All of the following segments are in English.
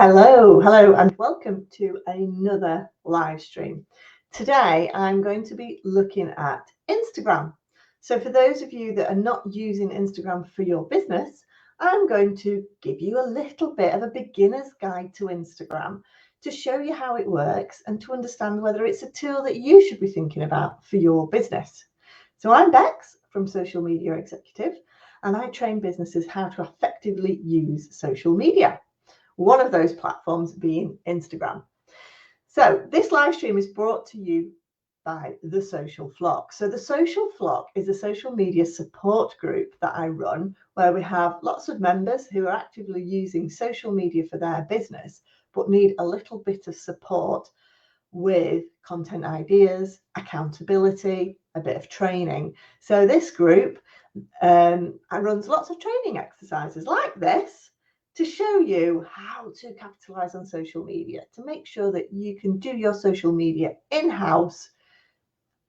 Hello, and welcome to another live stream. Today, I'm going to be looking at Instagram. So for those of you that are not using Instagram for your business, I'm going to give you a little bit of a beginner's guide to Instagram to show you how it works and to understand whether it's a tool that you should be thinking about for your business. So I'm Bex from Social Media Executive, and I train businesses how to effectively use social media. One of those platforms being Instagram. So this live stream is brought to you by The Social Flock. So The Social Flock is a social media support group that I run where we have lots of members who are actively using social media for their business, but need a little bit of support with content ideas, accountability, a bit of training. So this group runs lots of training exercises like this to show you how to capitalize on social media, to make sure that you can do your social media in-house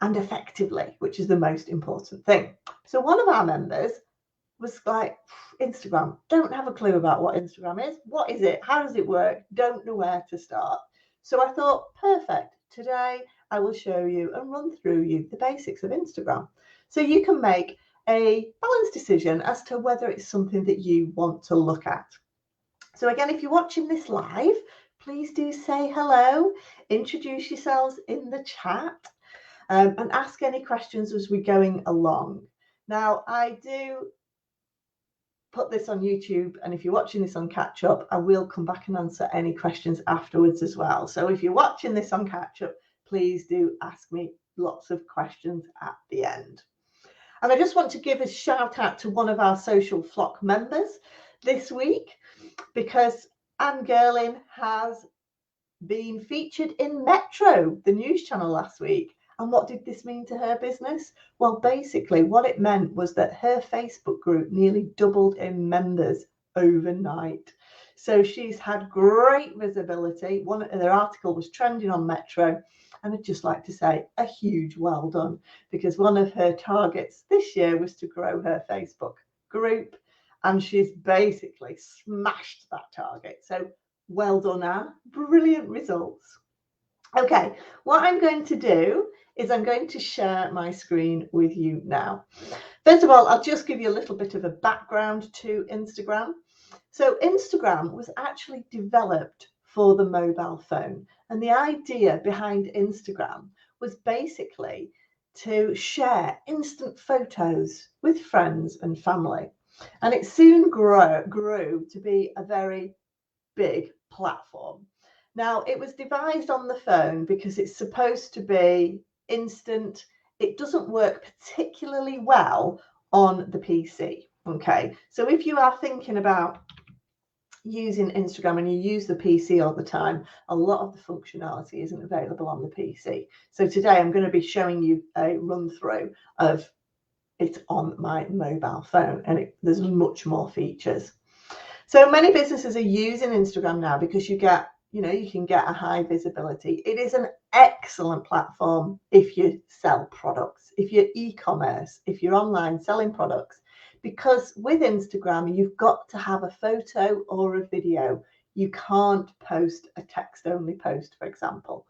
and effectively, which is the most important thing. So one of our members was like, Instagram, don't have a clue about what Instagram is. What is it? How does it work? Don't know where to start. So I thought, perfect. Today I will show you and run through you the basics of Instagram. So you can make a balanced decision as to whether it's something that you want to look at. So again, if you're watching this live, please do say hello, introduce yourselves in the chat, and ask any questions as we're going along. Now, I do put this on YouTube, and if you're watching this on catch up, I will come back and answer any questions afterwards as well. So if you're watching this on catch up, please do ask me lots of questions at the end. And I just want to give a shout out to one of our Social Flock members this week, because Anne Gerlin has been featured in Metro, the news channel, last week. And what did this mean to her business? Well, basically, what it meant was that her Facebook group nearly doubled in members overnight. So she's had great visibility. Their article was trending on Metro. And I'd just like to say a huge well done, because one of her targets this year was to grow her Facebook group. And she's basically smashed that target. So well done, Anne. Brilliant results. Okay, what I'm going to do is I'm going to share my screen with you now. First of all, I'll just give you a little bit of a background to Instagram. So Instagram was actually developed for the mobile phone. And the idea behind Instagram was basically to share instant photos with friends and family. And it soon grew to be a very big platform. Now, it was devised on the phone because it's supposed to be instant. It doesn't work particularly well on the PC. Okay, so if you are thinking about using Instagram and you use the PC all the time, a lot of the functionality isn't available on the PC. So today I'm going to be showing you a run through of it on my mobile phone, and there's much more features. So many businesses are using Instagram now because you can get a high visibility. It is an excellent platform if you sell products, if you're e-commerce, if you're online selling products, because with Instagram, you've got to have a photo or a video. You can't post a text-only post, for example.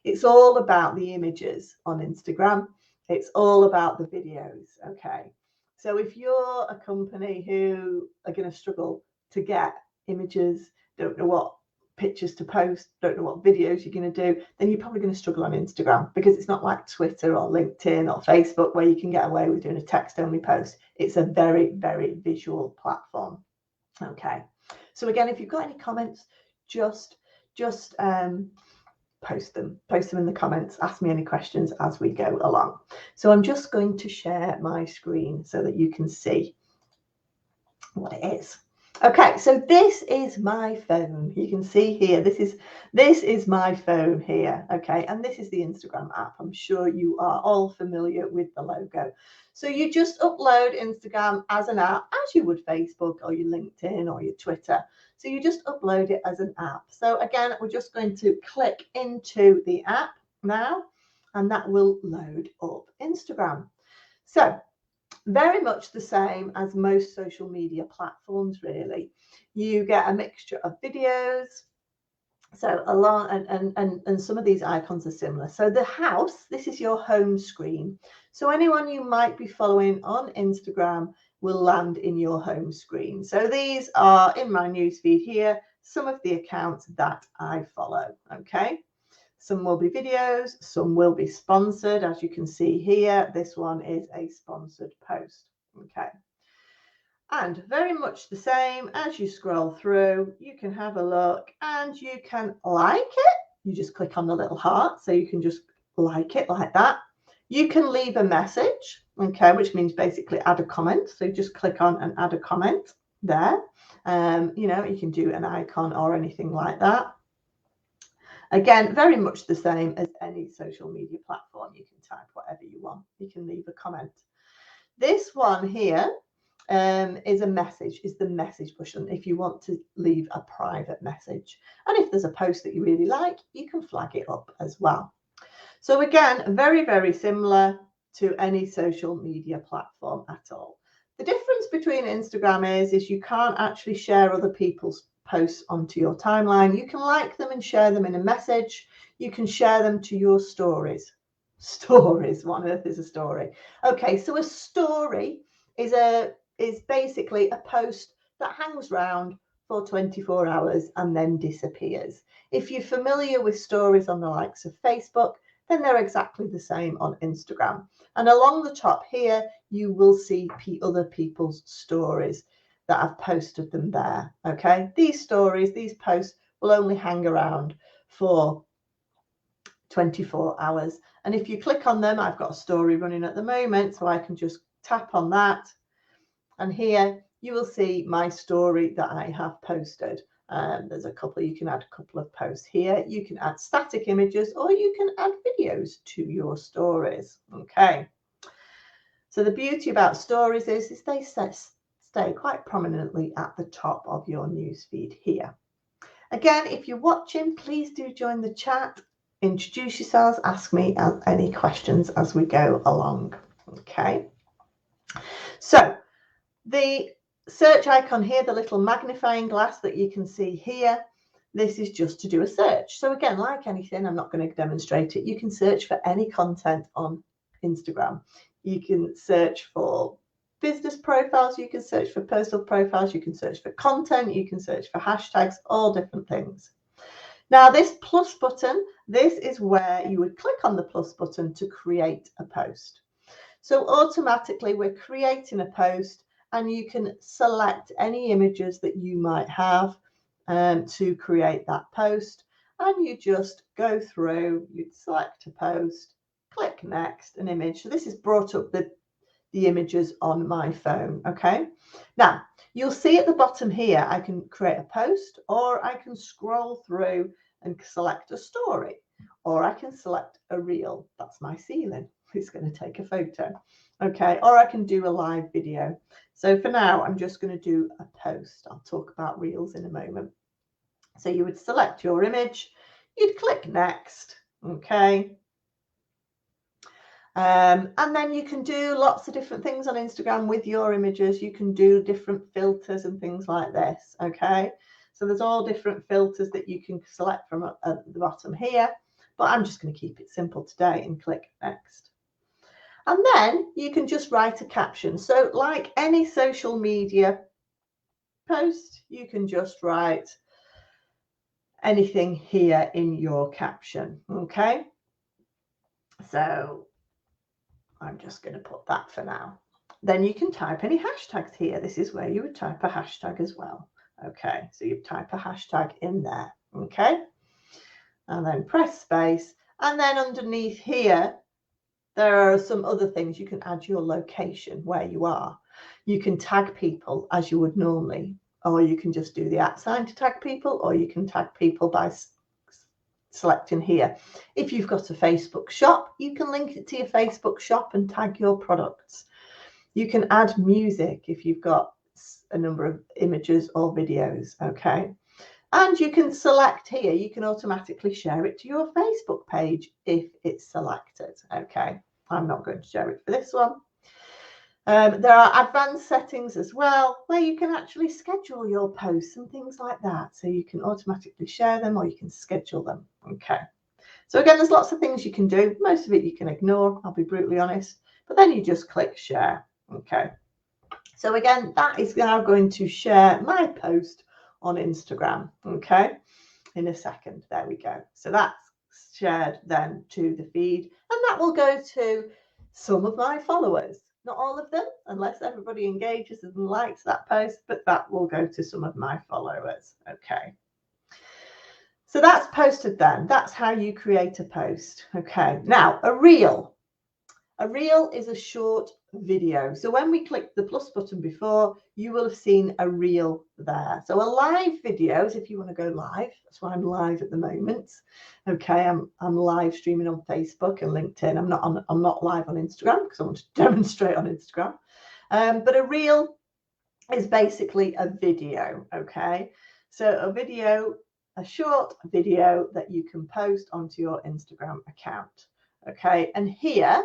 It's all about the images on Instagram. It's all about the videos, okay? So if you're a company who are going to struggle to get images, don't know what pictures to post, don't know what videos you're going to do, then you're probably going to struggle on Instagram, because it's not like Twitter or LinkedIn or Facebook where you can get away with doing a text-only post. It's a very, very visual platform. Okay. So again, if you've got any comments, just post them in the comments. Ask me any questions as we go along. So I'm just going to share my screen so that you can see what it is. Okay, so this is my phone. You can see here, this is my phone here. Okay, and this is the Instagram app. I'm sure you are all familiar with the logo. So you just upload Instagram as an app, as you would Facebook or your LinkedIn or your Twitter. So you just upload it as an app. So again, we're just going to click into the app now, and that will load up Instagram. So very much the same as most social media platforms, really. You get a mixture of videos, So along and some of these icons are similar. So the house, this is your home screen. So anyone you might be following on Instagram will land in your home screen. So these are in my newsfeed here, some of the accounts that I follow. Okay. Some will be videos, some will be sponsored. As you can see here, this one is a sponsored post. Okay. And very much the same as you scroll through, you can have a look and you can like it. You just click on the little heart, so you can just like it like that. You can leave a message, okay, which means basically add a comment. So just click on and add a comment there. You can do an icon or anything like that. Again, very much the same as any social media platform. You can type whatever you want. You can leave a comment. This one here is a message, is the message button if you want to leave a private message. And if there's a post that you really like, you can flag it up as well. So again, very, very similar to any social media platform at all. The difference between Instagram is you can't actually share other people's posts onto your timeline. You can like them and share them in a message. You can share them to your stories. Stories, what on earth is a story? Okay, so a story is basically a post that hangs around for 24 hours and then disappears. If you're familiar with stories on the likes of Facebook, then they're exactly the same on Instagram. And along the top here, you will see other people's stories that have posted them there. Okay, these stories, these posts will only hang around for 24 hours. And if you click on them, I've got a story running at the moment, so I can just tap on that. And here you will see my story that I have posted. There's a couple, you can add a couple of posts here. You can add static images or you can add videos to your stories. Okay. So the beauty about stories is they stay quite prominently at the top of your newsfeed here. Again, if you're watching, please do join the chat. Introduce yourselves, ask me any questions as we go along. Okay. So the search icon here, the little magnifying glass that you can see here, this is just to do a search. So again, like anything, I'm not going to demonstrate it. You can search for any content on Instagram. You can search for business profiles, you can search for personal profiles, you can search for content, you can search for hashtags, all different things. Now this plus button, this is where you would click on the plus button to create a post. So automatically we're creating a post and you can select any images that you might have to create that post. And you just go through, you'd select a post, click next, an image. So this has brought up the images on my phone. Okay. Now you'll see at the bottom here, I can create a post or I can scroll through and select a story, or I can select a reel. That's my ceiling. It's going to take a photo. Okay. Or I can do a live video. So for now, I'm just going to do a post. I'll talk about reels in a moment. So you would select your image, you'd click next. Okay. And then you can do lots of different things on Instagram with your images. You can do different filters and things like this. Okay. So there's all different filters that you can select from at the bottom here, but I'm just going to keep it simple today and click next. And then you can just write a caption. So like any social media post, you can just write anything here in your caption. Okay. So I'm just going to put that for now. Then you can type any hashtags here. This is where you would type a hashtag as well. Okay, so you type a hashtag in there. Okay, and then press space. And then underneath here, there are some other things. You can add your location where you are. You can tag people as you would normally, or you can just do the @ sign to tag people, or you can tag people by selecting here. If you've got a Facebook shop, you can link it to your Facebook shop and tag your products. You can add music if you've got a number of images or videos. Okay. And you can select here, you can automatically share it to your Facebook page if it's selected. Okay. I'm not going to share it for this one. There are advanced settings as well, where you can actually schedule your posts and things like that. So you can automatically share them or you can schedule them. Okay. So again, there's lots of things you can do. Most of it you can ignore, I'll be brutally honest. But then you just click share. Okay. So again, that is now going to share my post on Instagram. Okay. In a second. There we go. So that's shared then to the feed, and that will go to some of my followers. Not all of them, unless everybody engages and likes that post, but that will go to some of my followers. Okay. So that's posted then. That's how you create a post. Okay. Now, a reel. A reel is a short video. So when we clicked the plus button before, you will have seen a reel there. So a live video is if you want to go live. That's why I'm live at the moment. Okay, I'm live streaming on Facebook and LinkedIn. I'm not live on Instagram because I want to demonstrate on Instagram. But a reel is basically a video. Okay, so a short video that you can post onto your Instagram account. Okay, and here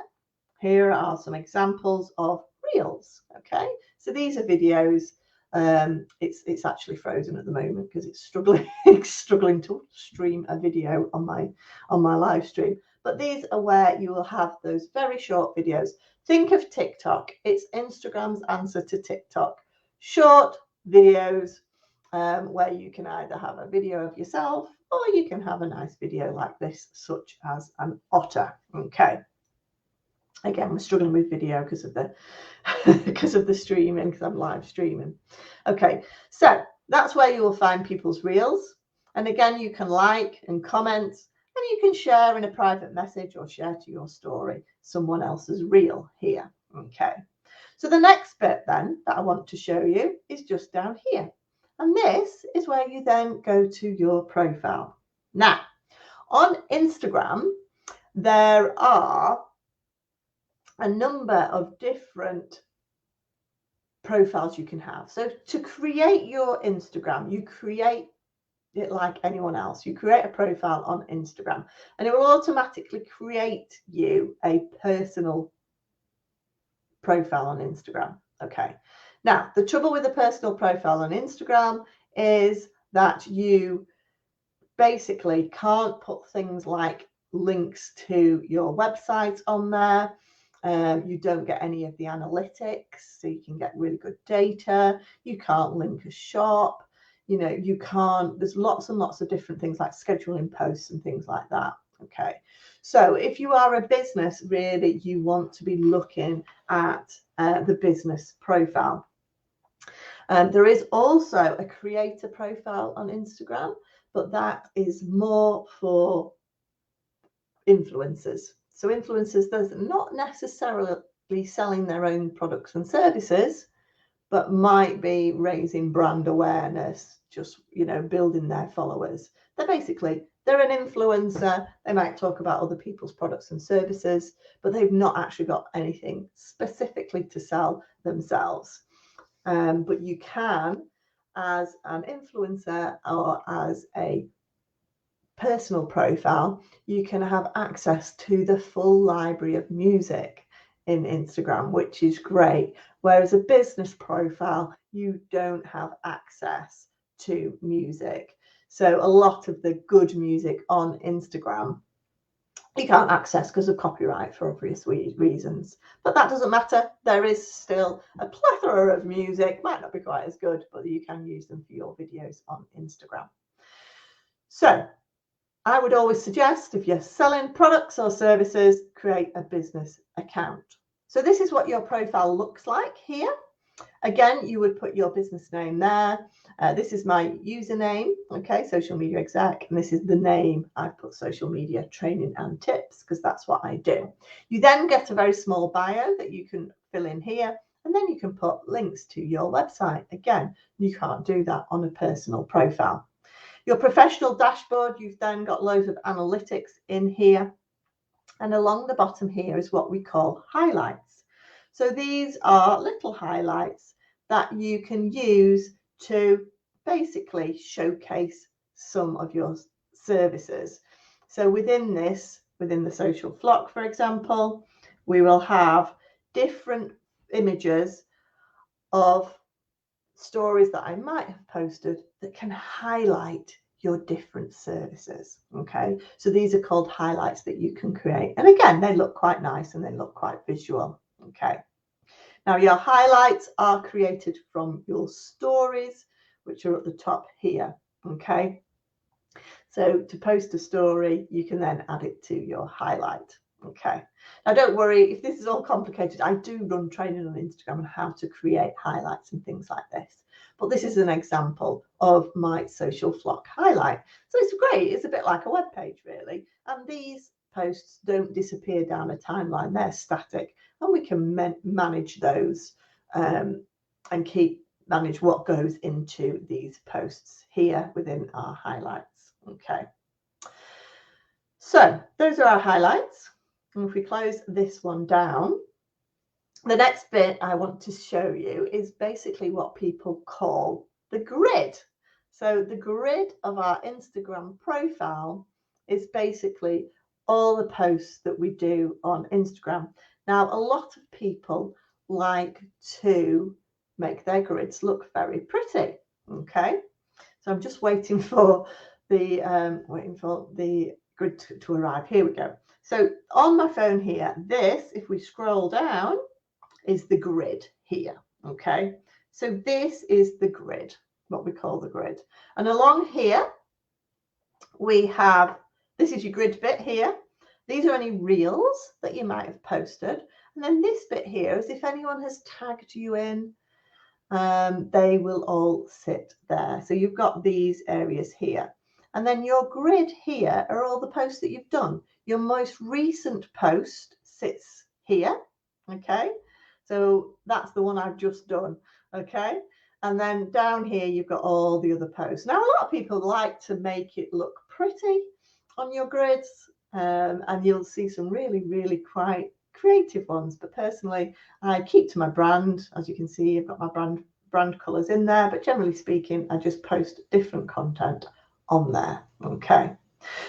are some examples of reels. Okay, so these are videos. It's actually frozen at the moment because it's struggling to stream a video on my live stream. But these are where you will have those very short videos. Think of TikTok. It's Instagram's answer to TikTok. Short videos where you can either have a video of yourself or you can have a nice video like this, such as an otter. Okay. Again, we're struggling with video because of the streaming, because I'm live streaming. Okay, so that's where you will find people's reels. And again, you can like and comment, and you can share in a private message or share to your story someone else's reel here. Okay, so the next bit then that I want to show you is just down here. And this is where you then go to your profile. Now, on Instagram, there are a number of different profiles you can have. So to create your Instagram, you create it like anyone else. You create a profile on Instagram and it will automatically create you a personal profile on Instagram. Okay. Now, the trouble with a personal profile on Instagram is that you basically can't put things like links to your website on there. You don't get any of the analytics, so you can get really good data. You can't link a shop. You can't, there's lots and lots of different things like scheduling posts and things like that. Okay. So if you are a business, really, you want to be looking at the business profile. There is also a creator profile on Instagram, but that is more for influencers. So influencers, there's not necessarily selling their own products and services, but might be raising brand awareness, just, building their followers. They're an influencer. They might talk about other people's products and services, but they've not actually got anything specifically to sell themselves. But you can, as an influencer or as a personal profile, you can have access to the full library of music in Instagram, which is great. Whereas a business profile, you don't have access to music. So a lot of the good music on Instagram you can't access because of copyright for obvious reasons. But that doesn't matter. There is still a plethora of music. Might not be quite as good, but you can use them for your videos on Instagram. So I would always suggest, if you're selling products or services, create a business account. So this is what your profile looks like here. Again, you would put your business name there. This is my username, okay, social media exec, and this is the name. I've put social media training and tips because that's what I do. You then get a very small bio that you can fill in here, and then you can put links to your website. Again, you can't do that on a personal profile. Your professional dashboard, you've then got loads of analytics in here. And along the bottom here is what we call highlights. So these are little highlights that you can use to basically showcase some of your services. So within the social flock, for example, we will have different images of stories that I might have posted that can highlight your different services. Okay, so these are called highlights that you can create, and again, they look quite nice and they look quite visual. Okay, now your highlights are created from your stories, which are at the top here. Okay, so to post a story, you can then add it to your highlight. Okay, now don't worry if this is all complicated. I do run training on Instagram on how to create highlights and things like this, but this is an example of my social flock highlight. So it's great. It's a bit like a web page really, and these posts don't disappear down a timeline. They're static, and we can manage those and manage what goes into these posts here within our highlights. Okay, so those are our highlights. And if we close this one down, the next bit I want to show you is basically what people call the grid. So the grid of our Instagram profile is basically all the posts that we do on Instagram. Now, a lot of people like to make their grids look very pretty. Okay, so I'm just waiting for the grid to arrive. Here we go. So on my phone here, this, if we scroll down, is the grid here. Okay, so this is the grid, what we call the grid. And along here, we have, this is your grid bit here. These are any reels that you might have posted. And then this bit here is if anyone has tagged you in, they will all sit there. So you've got these areas here. And then your grid here are all the posts that you've done. Your most recent post sits here. Okay, so that's the one I've just done. Okay, and then down here you've got all the other posts. Now, a lot of people like to make it look pretty on your grids, and you'll see some really quite creative ones, but personally I keep to my brand. As you can see, I've got my brand colors in there, but generally speaking I just post different content on there. Okay,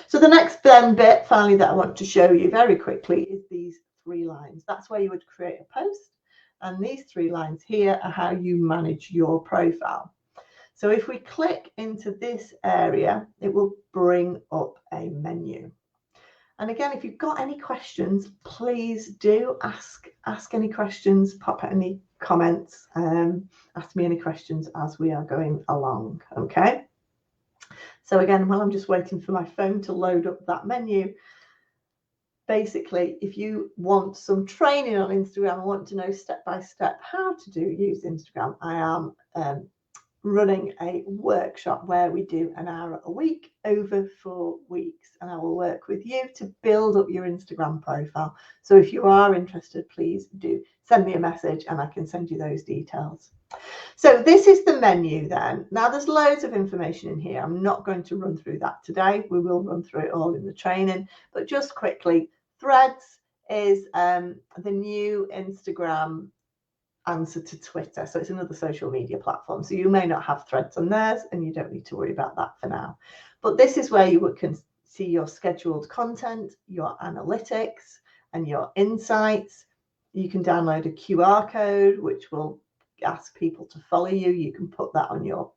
so the next bit finally that I want to show you very quickly is these 3 lines. That's where you would create a post, and these 3 lines here are how you manage your profile. So if we click into this area, it will bring up a menu. And again, if you've got any questions, please do ask any questions, pop out any comments, ask me any questions as we are going along. Okay, so again, while I'm just waiting for my phone to load up that menu, basically, if you want some training on Instagram and want to know step by step how to use Instagram, I am running a workshop where we do an hour a week over 4 weeks, and I will work with you to build up your Instagram profile. So if you are interested, please do send me a message and I can send you those details. So this is the menu then. Now there's loads of information in here. I'm not going to run through that today. We will run through it all in the training, but just quickly, Threads is the new Instagram answer to Twitter. So it's another social media platform. So you may not have Threads on theirs and you don't need to worry about that for now. But this is where you can see your scheduled content, your analytics and your insights. You can download a QR code, which will ask people to follow you. You can put that on your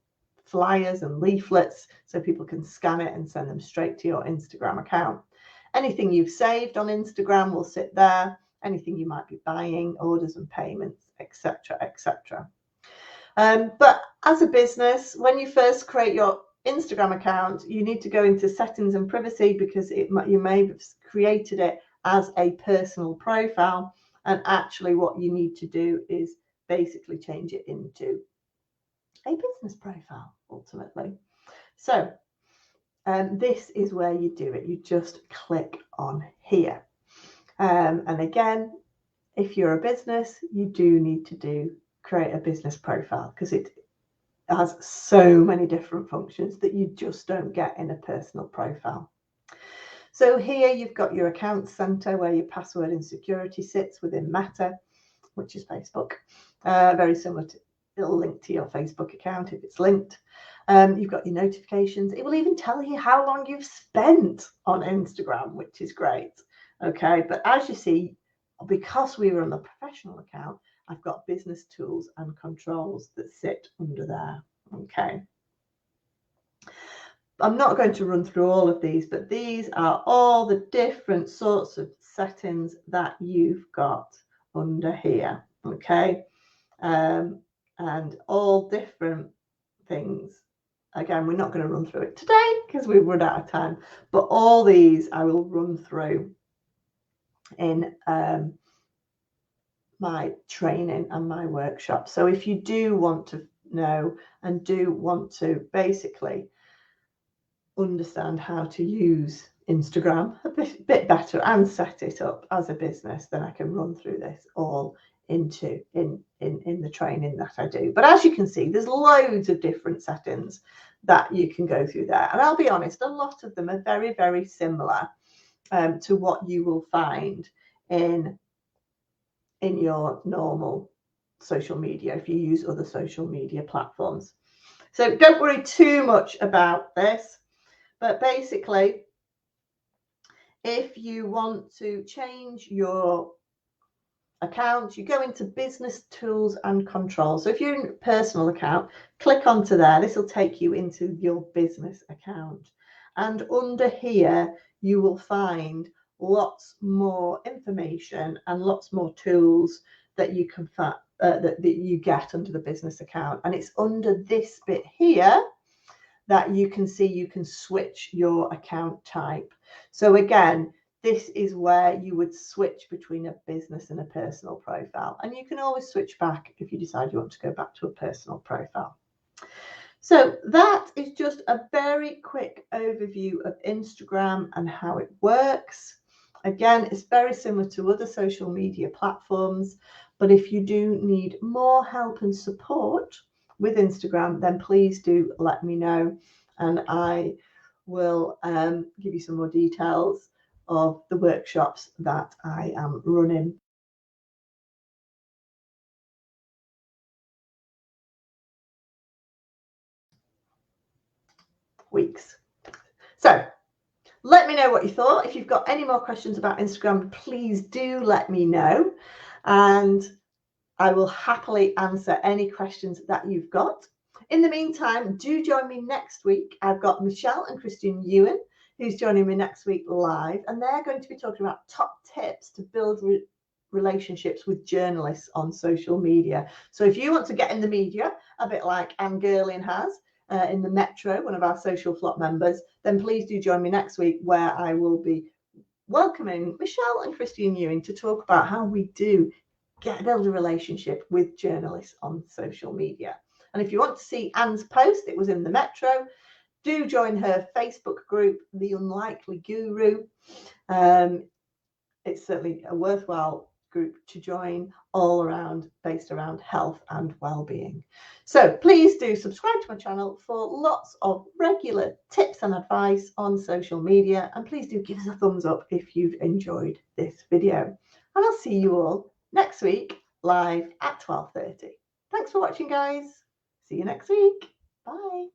flyers and leaflets so people can scan it and send them straight to your Instagram account. Anything you've saved on Instagram will sit there. Anything you might be buying, orders and payments, etc., etc. But as a business, when you first create your Instagram account, you need to go into settings and privacy, because you may have created it as a personal profile, and actually what you need to do is basically change it into a business profile ultimately. So this is where you do it. You just click on here. And again, if you're a business, you do need to create a business profile, because it has so many different functions that you just don't get in a personal profile. So here you've got your account center where your password and security sits within Meta, which is Facebook. Very similar to, it'll link to your Facebook account if it's linked. You've got your notifications. It will even tell you how long you've spent on Instagram, which is great. Okay, but as you see, because we were on the professional account, I've got business tools and controls that sit under there. Okay. I'm not going to run through all of these, but these are all the different sorts of settings that you've got under here. Okay. And all different things. Again, we're not going to run through it today because we've run out of time, but all these I will run through in my training and my workshop. So if you do want to know and do want to basically understand how to use Instagram a bit better and set it up as a business, then I can run through this all in the training that I do. But as you can see, there's loads of different settings that you can go through there. And I'll be honest, a lot of them are very, very similar to what you will find in your normal social media if you use other social media platforms. So don't worry too much about this. But basically, if you want to change your account, you go into business tools and controls. So if you're in a personal account, click onto there. This will take you into your business account. And under here, you will find lots more information and lots more tools that you can that you get under the business account. And it's under this bit here that you can see you can switch your account type. So again, this is where you would switch between a business and a personal profile. And you can always switch back if you decide you want to go back to a personal profile. So that is just a very quick overview of Instagram and how it works. Again, it's very similar to other social media platforms, but if you do need more help and support with Instagram, then please do let me know, and I will give you some more details of the workshops that I am running. Weeks. So let me know what you thought. If you've got any more questions about Instagram, please do let me know, and I will happily answer any questions that you've got. In the meantime, do join me next week. I've got Michelle and Christian Ewan who's joining me next week live, and they're going to be talking about top tips to build relationships with journalists on social media. So if you want to get in the media, a bit like Anne Gerlin has in the Metro, one of our social flop members, then please do join me next week, where I will be welcoming Michelle and Christian Ewing to talk about how we do build a relationship with journalists on social media. And if you want to see Anne's post, it was in the Metro, do join her Facebook group, The Unlikely Guru. It's certainly a worthwhile group to join, all around, based around health and well-being. So please do subscribe to my channel for lots of regular tips and advice on social media, and please do give us a thumbs up if you've enjoyed this video. And I'll see you all next week live at 12:30. Thanks for watching, guys. See you next week. Bye.